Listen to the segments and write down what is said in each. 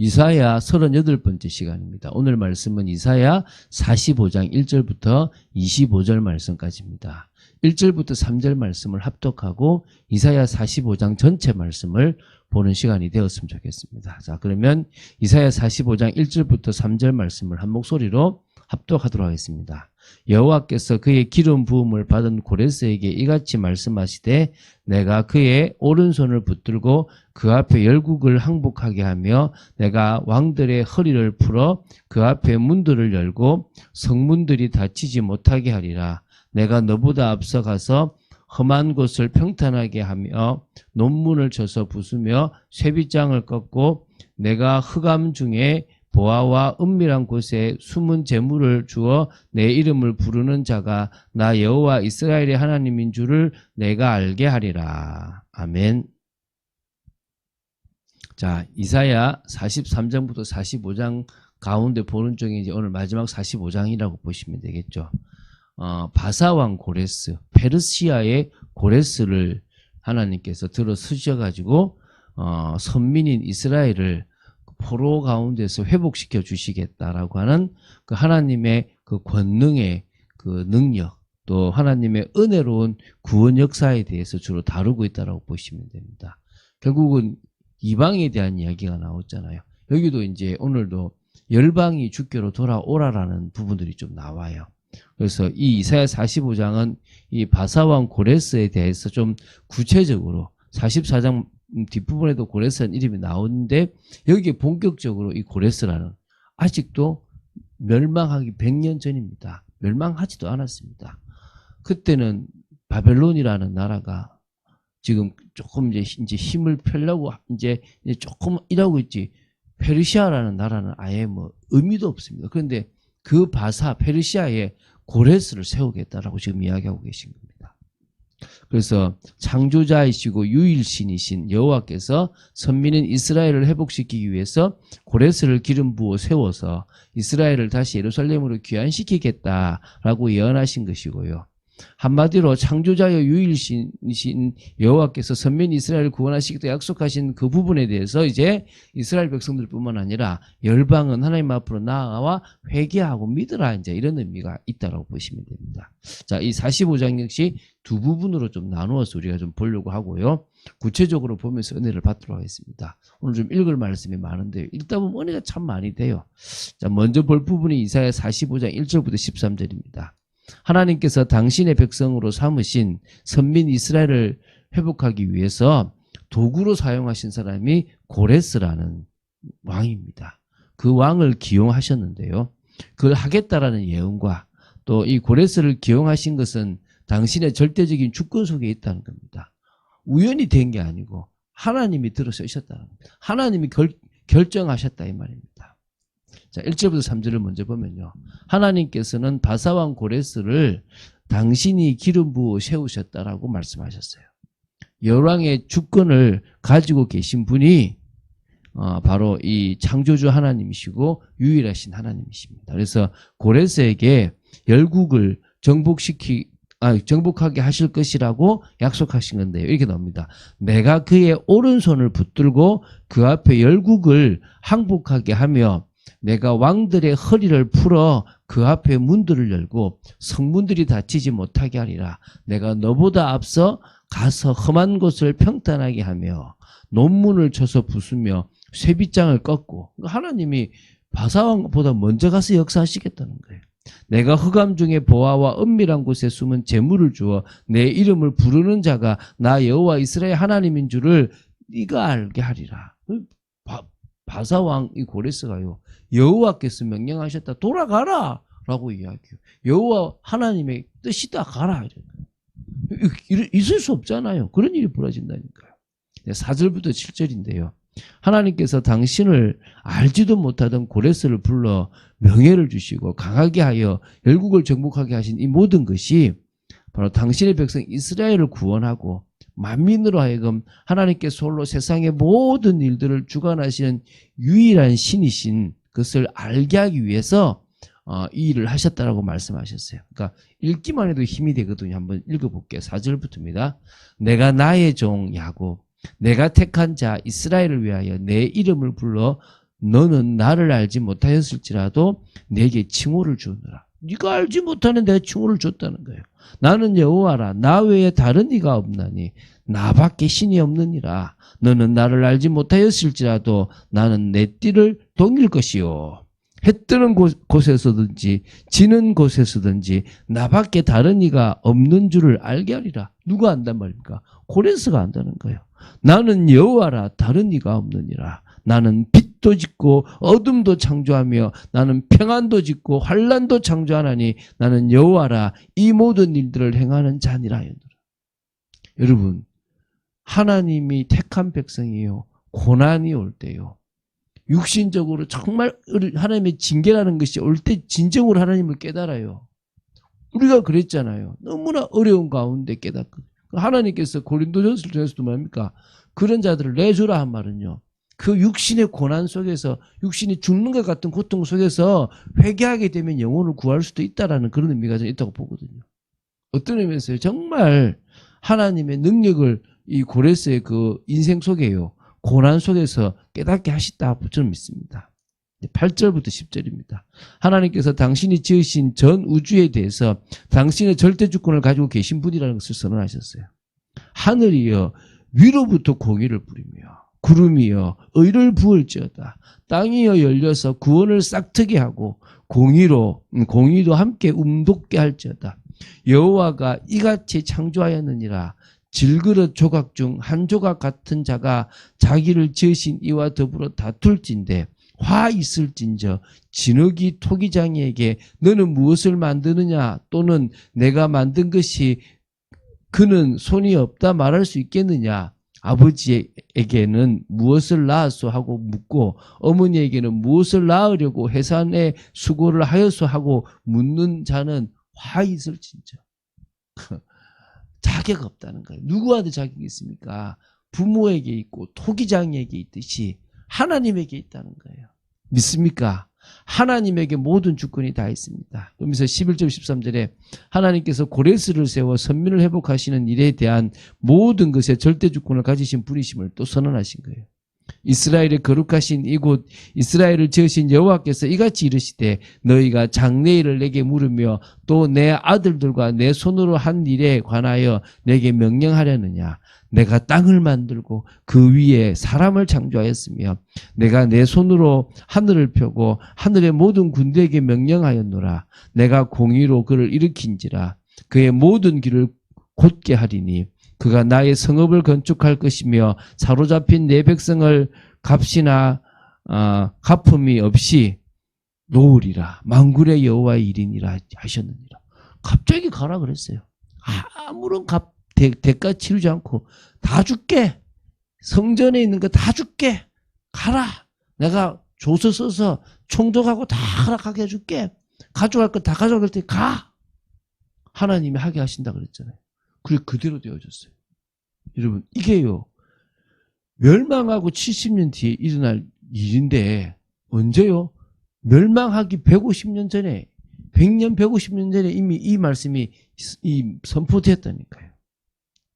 이사야 38번째 시간입니다. 오늘 말씀은 이사야 45장 1절부터 25절 말씀까지입니다. 1절부터 3절 말씀을 합독하고 이사야 45장 전체 말씀을 보는 시간이 되었으면 좋겠습니다. 자, 그러면 이사야 45장 1절부터 3절 말씀을 한 목소리로 합독하도록 하겠습니다. 여호와께서 그의 기름 부음을 받은 고레스에게 이같이 말씀하시되 내가 그의 오른손을 붙들고 그 앞에 열국을 항복하게 하며 내가 왕들의 허리를 풀어 그 앞에 문들을 열고 성문들이 닫히지 못하게 하리라. 내가 너보다 앞서가서 험한 곳을 평탄하게 하며 논문을 쳐서 부수며 쇠빗장을 꺾고 내가 흑암 중에 보아와 은밀한 곳에 숨은 재물을 주어 내 이름을 부르는 자가 나 여호와 이스라엘의 하나님인 줄을 내가 알게 하리라. 아멘. 자, 이사야 43장부터 45장 가운데 보는 쪽에 이제 오늘 마지막 45장이라고 보시면 되겠죠. 바사왕 고레스, 페르시아의 고레스를 하나님께서 들어 쓰셔가지고 선민인 이스라엘을 포로 가운데서 회복시켜 주시겠다라고 하는 그 하나님의 그 권능의 그 능력, 또 하나님의 은혜로운 구원 역사에 대해서 주로 다루고 있다라고 보시면 됩니다. 결국은 이방에 대한 이야기가 나왔잖아요. 여기도 이제 오늘도 열방이 주께로 돌아오라라는 부분들이 좀 나와요. 그래서 이 이사야 45장은 이 바사왕 고레스에 대해서 좀 구체적으로 44장 뒷부분에도 고레스라는 이름이 나오는데 여기에 본격적으로 이 고레스라는 아직도 멸망하기 100년 전입니다. 멸망하지도 않았습니다. 그때는 바벨론이라는 나라가 지금 조금 이제 힘을 펴려고 이제 조금 일하고 있지. 페르시아라는 나라는 아예 뭐 의미도 없습니다. 그런데 그 바사 페르시아에 고레스를 세우겠다라고 지금 이야기하고 계신 겁니다. 그래서 창조자이시고 유일신이신 여호와께서 선민인 이스라엘을 회복시키기 위해서 고레스를 기름 부어 세워서 이스라엘을 다시 예루살렘으로 귀환시키겠다라고 예언하신 것이고요. 한마디로 창조자여 유일신이신 여호와께서 선민 이스라엘을 구원하시겠다 약속하신 그 부분에 대해서 이제 이스라엘 백성들뿐만 아니라 열방은 하나님 앞으로 나아와 회개하고 믿으라 이제 이런 의미가 있다고 보시면 됩니다. 자, 이 45장 역시 두 부분으로 좀 나누어서 우리가 좀 보려고 하고요. 구체적으로 보면서 은혜를 받도록 하겠습니다. 오늘 좀 읽을 말씀이 많은데 읽다 보면 은혜가 참 많이 돼요. 자, 먼저 볼 부분이 이사야 45장 1절부터 13절입니다. 하나님께서 당신의 백성으로 삼으신 선민 이스라엘을 회복하기 위해서 도구로 사용하신 사람이 고레스라는 왕입니다. 그 왕을 기용하셨는데요. 그걸 하겠다라는 예언과 또 이 고레스를 기용하신 것은 당신의 절대적인 주권 속에 있다는 겁니다. 우연히 된 게 아니고 하나님이 들어서셨다는 겁니다. 하나님이 결정하셨다 이 말입니다. 자, 1절부터 3절을 먼저 보면요. 하나님께서는 바사왕 고레스를 당신이 기름 부어 세우셨다라고 말씀하셨어요. 열왕의 주권을 가지고 계신 분이 바로 이 창조주 하나님이시고 유일하신 하나님이십니다. 그래서 고레스에게 열국을 정복하게 하실 것이라고 약속하신 건데요. 이렇게 나옵니다. 내가 그의 오른손을 붙들고 그 앞에 열국을 항복하게 하며 내가 왕들의 허리를 풀어 그 앞에 문들을 열고 성문들이 닫히지 못하게 하리라. 내가 너보다 앞서 가서 험한 곳을 평탄하게 하며 논문을 쳐서 부수며 쇠빗장을 꺾고 하나님이 바사왕보다 먼저 가서 역사하시겠다는 거예요. 내가 흑암 중에 보아와 은밀한 곳에 숨은 재물을 주어 내 이름을 부르는 자가 나 여호와 이스라엘 하나님인 줄을 네가 알게 하리라. 바사왕 이 고레스가요. 여호와께서 명령하셨다. 돌아가라 라고 이야기해요. 여호와 하나님의 뜻이다 가라. 있을 수 없잖아요. 그런 일이 벌어진다니까요. 4절부터 7절인데요. 하나님께서 당신을 알지도 못하던 고레스를 불러 명예를 주시고 강하게 하여 열국을 정복하게 하신 이 모든 것이 바로 당신의 백성 이스라엘을 구원하고 만민으로 하여금 하나님께서 홀로 세상의 모든 일들을 주관하시는 유일한 신이신 것을 알게 하기 위해서 이 일을 하셨다라고 말씀하셨어요. 그러니까 읽기만 해도 힘이 되거든요. 한번 읽어볼게요. 4절부터입니다. 내가 나의 종 야곱, 내가 택한 자 이스라엘을 위하여 내 이름을 불러 너는 나를 알지 못하였을지라도 내게 칭호를 주느라. 네가 알지 못하는 내가 칭호를 줬다는 거예요. 나는 여호와라. 나 외에 다른 이가 없나니 나밖에 신이 없느니라. 너는 나를 알지 못하였을지라도 나는 내 띠를 동일 것이요. 해 뜨는 곳에서든지 지는 곳에서든지 나밖에 다른 이가 없는 줄을 알게 하리라. 누가 안단 말입니까? 고레스가 안다는 거예요. 나는 여호와라. 다른 이가 없느니라. 나는 빛도 짓고 어둠도 창조하며 나는 평안도 짓고 환난도 창조하나니 나는 여호와라. 이 모든 일들을 행하는 자니라 하였노라. 여러분, 하나님이 택한 백성이요, 고난이 올 때요, 육신적으로 정말 하나님의 징계라는 것이 올 때 진정으로 하나님을 깨달아요. 우리가 그랬잖아요. 너무나 어려운 가운데 깨닫거든요. 하나님께서 고린도전서를 통해서도 뭡니까? 그런 자들을 내주라 한 말은요, 그 육신의 고난 속에서, 육신이 죽는 것 같은 고통 속에서 회개하게 되면 영혼을 구할 수도 있다라는 그런 의미가 저는 있다고 보거든요. 어떤 의미에서요, 정말 하나님의 능력을 이 고레스의 그 인생 속에요, 고난 속에서 깨닫게 하시다 저는 믿습니다. 8절부터 10절입니다. 하나님께서 당신이 지으신 전 우주에 대해서 당신의 절대 주권을 가지고 계신 분이라는 것을 선언하셨어요. 하늘이여 위로부터 공의를 부리며 구름이여 의를 부을지어다. 땅이여 열려서 구원을 싹트게 하고 공의도 함께 움돋게 할지어다. 여호와가 이같이 창조하였느니라. 질그릇 조각 중 한 조각 같은 자가 자기를 지으신 이와 더불어 다툴진대 화 있을진저 진흙이 토기장이에게 너는 무엇을 만드느냐 또는 내가 만든 것이 그는 손이 없다 말할 수 있겠느냐. 아버지에게는 무엇을 낳았소 하고 묻고 어머니에게는 무엇을 낳으려고 해산의 수고를 하여서 하고 묻는 자는 화 있을진저. 자격 없다는 거예요. 누구한테 자격이 있습니까? 부모에게 있고 토기장에게 있듯이 하나님에게 있다는 거예요. 믿습니까? 하나님에게 모든 주권이 다 있습니다. 그러면서 11절 13절에 하나님께서 고레스를 세워 선민을 회복하시는 일에 대한 모든 것에 절대 주권을 가지신 분이심을 또 선언하신 거예요. 이스라엘의 거룩하신 이곳 이스라엘을 지으신 여호와께서 이같이 이르시되 너희가 장래일을 내게 물으며 또 내 아들들과 내 손으로 한 일에 관하여 내게 명령하려느냐. 내가 땅을 만들고 그 위에 사람을 창조하였으며 내가 내 손으로 하늘을 펴고 하늘의 모든 군대에게 명령하였노라. 내가 공의로 그를 일으킨지라. 그의 모든 길을 곧게 하리니 그가 나의 성읍을 건축할 것이며 사로잡힌 내 백성을 값이나 갚음이 없이 놓으리라. 만군의 여호와의 일이니라 하셨느니라. 갑자기 가라 그랬어요. 아무런 대가 치르지 않고 다 줄게. 성전에 있는 거 다 줄게. 가라. 내가 조서 써서 총독하고 다 허락하게 해줄게. 가져갈 거 다 가져갈 때 가. 하나님이 하게 하신다 그랬잖아요. 그리고 그대로 되어졌어요. 여러분, 이게요, 멸망하고 70년 뒤에 일어날 일인데, 언제요? 멸망하기 150년 전에, 100년, 150년 전에 이미 이 말씀이 선포되었다니까요.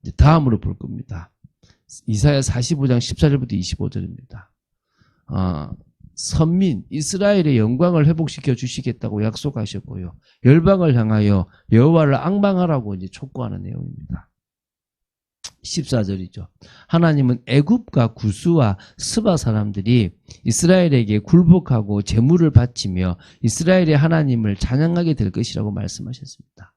이제 다음으로 볼 겁니다. 이사야 45장 14절부터 25절입니다. 선민, 이스라엘의 영광을 회복시켜 주시겠다고 약속하셨고요. 열방을 향하여 여호와를 앙망하라고 이제 촉구하는 내용입니다. 14절이죠. 하나님은 애굽과 구스와 스바 사람들이 이스라엘에게 굴복하고 제물을 바치며 이스라엘의 하나님을 찬양하게 될 것이라고 말씀하셨습니다.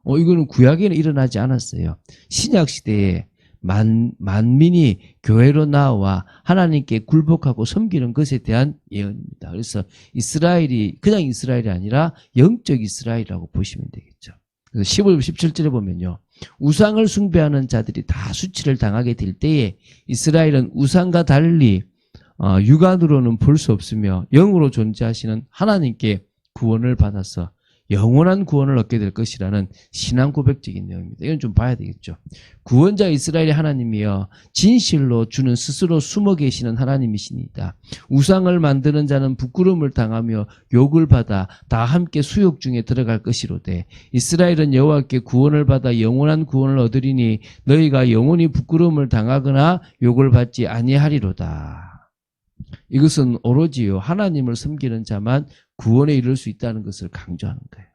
이거는 구약에는 일어나지 않았어요. 신약 시대에 만민이 교회로 나와 하나님께 굴복하고 섬기는 것에 대한 예언입니다. 그래서 이스라엘이 그냥 이스라엘이 아니라 영적 이스라엘이라고 보시면 되겠죠. 그래서 15절 17절에 보면요. 우상을 숭배하는 자들이 다 수치를 당하게 될 때에 이스라엘은 우상과 달리 육안으로는 볼 수 없으며 영으로 존재하시는 하나님께 구원을 받아서 영원한 구원을 얻게 될 것이라는 신앙 고백적인 내용입니다. 이건 좀 봐야 되겠죠. 구원자 이스라엘의 하나님이여 진실로 주는 스스로 숨어 계시는 하나님이시니이다. 우상을 만드는 자는 부끄러움을 당하며 욕을 받아 다 함께 수욕 중에 들어갈 것이로되 이스라엘은 여호와께 구원을 받아 영원한 구원을 얻으리니 너희가 영원히 부끄러움을 당하거나 욕을 받지 아니하리로다. 이것은 오로지요 하나님을 섬기는 자만 구원에 이를 수 있다는 것을 강조하는 거예요.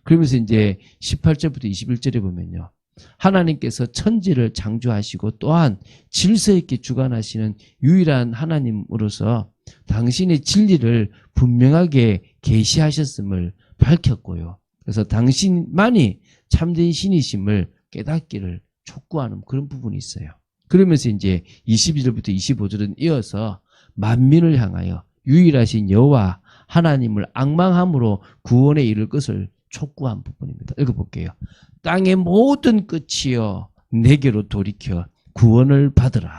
그러면서 이제 18절부터 21절에 보면요. 하나님께서 천지를 창조하시고 또한 질서 있게 주관하시는 유일한 하나님으로서 당신의 진리를 분명하게 계시하셨음을 밝혔고요. 그래서 당신만이 참된 신이심을 깨닫기를 촉구하는 그런 부분이 있어요. 그러면서 이제 22절부터 25절은 이어서 만민을 향하여 유일하신 여호와 하나님을 앙망함으로 구원에 이를 것을 촉구한 부분입니다. 읽어볼게요. 땅의 모든 끝이여 내게로 돌이켜 구원을 받으라.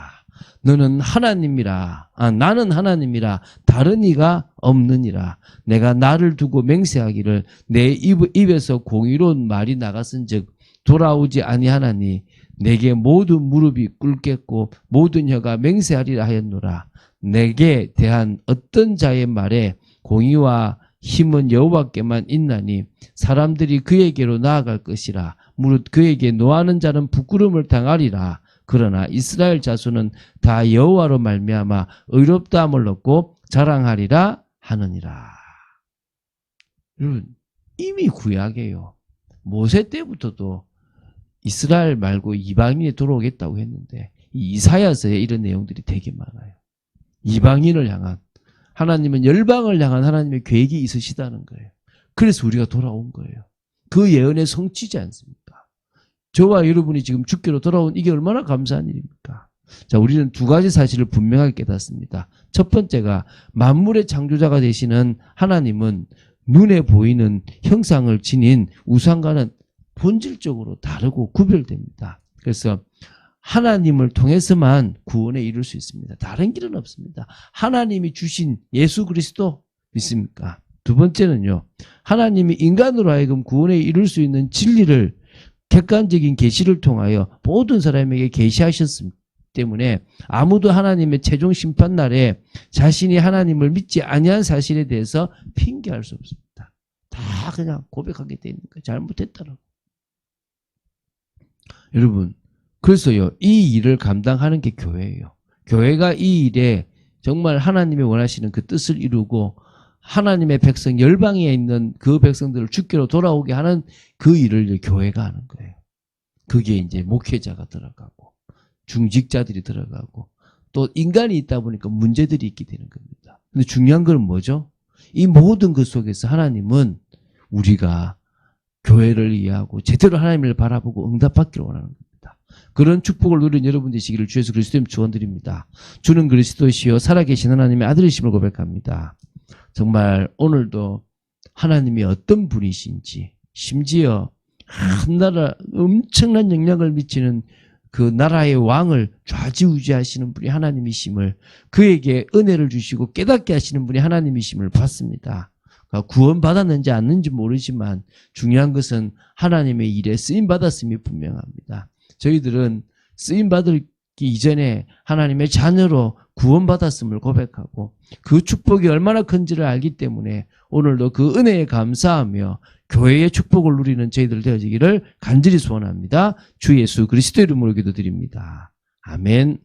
너는 하나님이라. 나는 하나님이라. 다른 이가 없느니라. 내가 나를 두고 맹세하기를 내 입에서 공의로운 말이 나갔은즉 돌아오지 아니하나니 내게 모든 무릎이 꿇겠고 모든 혀가 맹세하리라 하였노라. 내게 대한 어떤 자의 말에 공의와 힘은 여호와께만 있나니 사람들이 그에게로 나아갈 것이라. 무릇 그에게 노하는 자는 부끄러움을 당하리라. 그러나 이스라엘 자손은 다 여호와로 말미암아 의롭다함을 얻고 자랑하리라 하느니라. 여러분, 이미 구약이에요. 모세 때부터도 이스라엘 말고 이방인이 들어오겠다고 했는데 이사야서에 이런 내용들이 되게 많아요. 이방인을 향한, 하나님은 열방을 향한 하나님의 계획이 있으시다는 거예요. 그래서 우리가 돌아온 거예요. 그 예언에 성취지 않습니까? 저와 여러분이 지금 주께로 돌아온 이게 얼마나 감사한 일입니까? 자, 우리는 두 가지 사실을 분명하게 깨닫습니다. 첫 번째가 만물의 창조자가 되시는 하나님은 눈에 보이는 형상을 지닌 우상과는 본질적으로 다르고 구별됩니다. 그래서 하나님을 통해서만 구원에 이룰 수 있습니다. 다른 길은 없습니다. 하나님이 주신 예수 그리스도 믿습니까? 두 번째는요. 하나님이 인간으로 하여금 구원에 이룰 수 있는 진리를 객관적인 계시를 통하여 모든 사람에게 계시하셨기 때문에 아무도 하나님의 최종 심판 날에 자신이 하나님을 믿지 아니한 사실에 대해서 핑계할 수 없습니다. 다 그냥 고백하게 돼 있는 거예요. 잘못했다라고. 여러분, 그래서요, 이 일을 감당하는 게 교회예요. 교회가 이 일에 정말 하나님이 원하시는 그 뜻을 이루고 하나님의 백성, 열방에 있는 그 백성들을 주께로 돌아오게 하는 그 일을 교회가 하는 거예요. 그게 이제 목회자가 들어가고 중직자들이 들어가고 또 인간이 있다 보니까 문제들이 있게 되는 겁니다. 근데 중요한 건 뭐죠? 이 모든 것 속에서 하나님은 우리가 교회를 이해하고 제대로 하나님을 바라보고 응답받기를 원하는 겁니다. 그런 축복을 누린 여러분 되시기를 주 예수 그리스도님 축원드립니다. 주는 그리스도시요 살아계신 하나님의 아들이심을 고백합니다. 정말 오늘도 하나님이 어떤 분이신지, 심지어 한 나라 엄청난 영향을 미치는 그 나라의 왕을 좌지우지하시는 분이 하나님이심을, 그에게 은혜를 주시고 깨닫게 하시는 분이 하나님이심을 봤습니다. 구원받았는지 않는지 모르지만 중요한 것은 하나님의 일에 쓰임받았음이 분명합니다. 저희들은 쓰임받기 이전에 하나님의 자녀로 구원받았음을 고백하고 그 축복이 얼마나 큰지를 알기 때문에 오늘도 그 은혜에 감사하며 교회의 축복을 누리는 저희들 되어지기를 간절히 소원합니다. 주 예수 그리스도 이름으로 기도드립니다. 아멘.